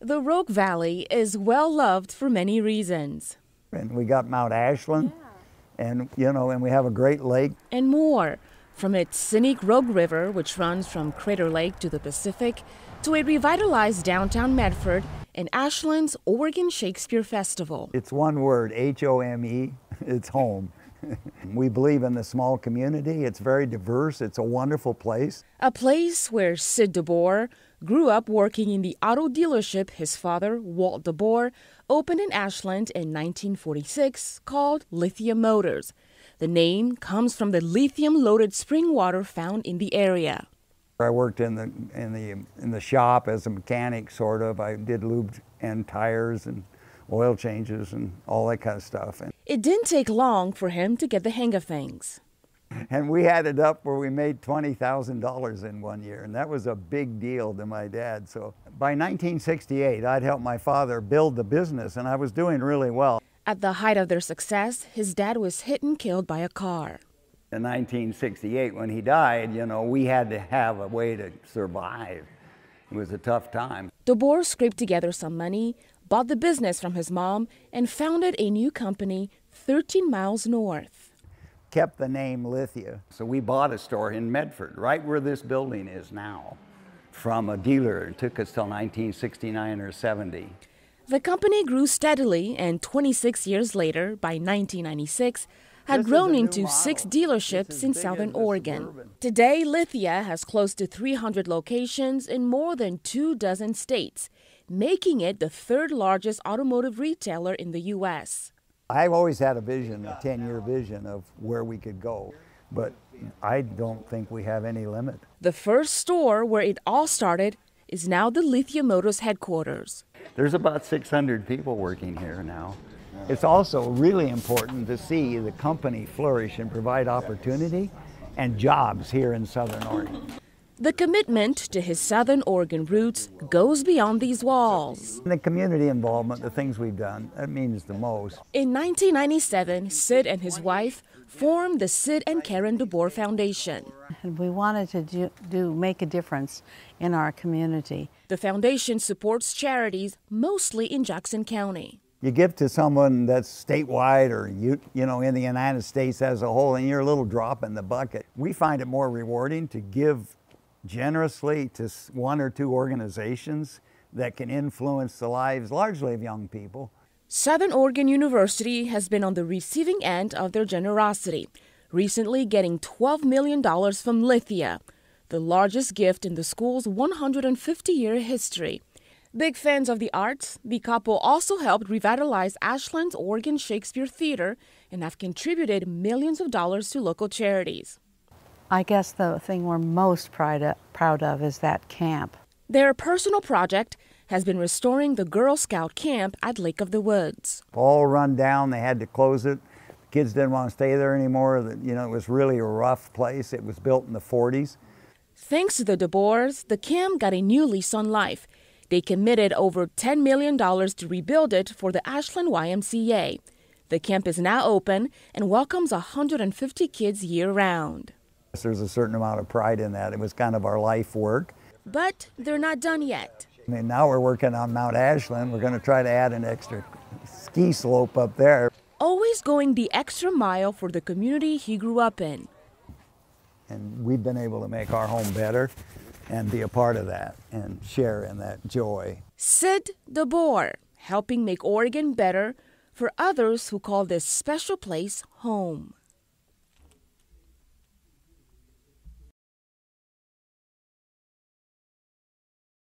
The Rogue Valley is well loved for many reasons. And we got Mount Ashland, and we have a great lake. And more, from its scenic Rogue River, which runs from Crater Lake to the Pacific, to a revitalized downtown Medford and Ashland's Oregon Shakespeare Festival. It's one word, H-O-M-E, it's home. We believe in the small community. It's very diverse. It's a wonderful place. A place where Sid DeBoer grew up working in the auto dealership his father, Walt DeBoer, opened in Ashland in 1946 called Lithia Motors. The name comes from the lithium-loaded spring water found in the area. I worked in the shop as a mechanic, sort of. I did lube and tires and oil changes and all that kind of stuff. It didn't take long for him to get the hang of things. And we had it up where we made $20,000 in one year, and that was a big deal to my dad. So by 1968, I'd helped my father build the business, and I was doing really well. At the height of their success, his dad was hit and killed by a car. In 1968, when he died, we had to have a way to survive. It was a tough time. DeBoer scraped together some money, bought the business from his mom, and founded a new company 13 miles north. Kept the name Lithia. So we bought a store in Medford, right where this building is now, from a dealer. It took us till 1969 or 70. The company grew steadily, and 26 years later, by 1996, had grown into 6 dealerships in Southern Oregon. Today, Lithia has close to 300 locations in more than 24 states, making it the 3rd largest automotive retailer in the U.S. I've always had a vision, a 10-year vision of where we could go, but I don't think we have any limit. The first store where it all started is now the Lithia Motors headquarters. There's about 600 people working here now. It's also really important to see the company flourish and provide opportunity and jobs here in Southern Oregon. The commitment to his Southern Oregon roots goes beyond these walls. The community involvement, the things we've done, that means the most. In 1997, Sid and his wife formed the Sid and Karen DeBoer Foundation. We wanted to make a difference in our community. The foundation supports charities mostly in Jackson County. You give to someone that's statewide or in the United States as a whole, and you're a little drop in the bucket. We find it more rewarding to give generously to 1 or 2 organizations that can influence the lives largely of young people. Southern Oregon University has been on the receiving end of their generosity, recently getting $12 million from Lithia, the largest gift in the school's 150-year history. Big fans of the arts, the couple also helped revitalize Ashland's Oregon Shakespeare Theater and have contributed millions of dollars to local charities. I guess the thing we're most proud of is that camp. Their personal project has been restoring the Girl Scout camp at Lake of the Woods. All run down, they had to close it. The kids didn't want to stay there anymore. It was really a rough place. It was built in the 40s. Thanks to the DeBoers, the camp got a new lease on life. They committed over $10 million to rebuild it for the Ashland YMCA. The camp is now open and welcomes 150 kids year-round. There's a certain amount of pride in that. It was kind of our life work. But they're not done yet. Now we're working on Mount Ashland. We're going to try to add an extra ski slope up there. Always going the extra mile for the community he grew up in. And we've been able to make our home better and be a part of that and share in that joy. Sid DeBoer, helping make Oregon better for others who call this special place home.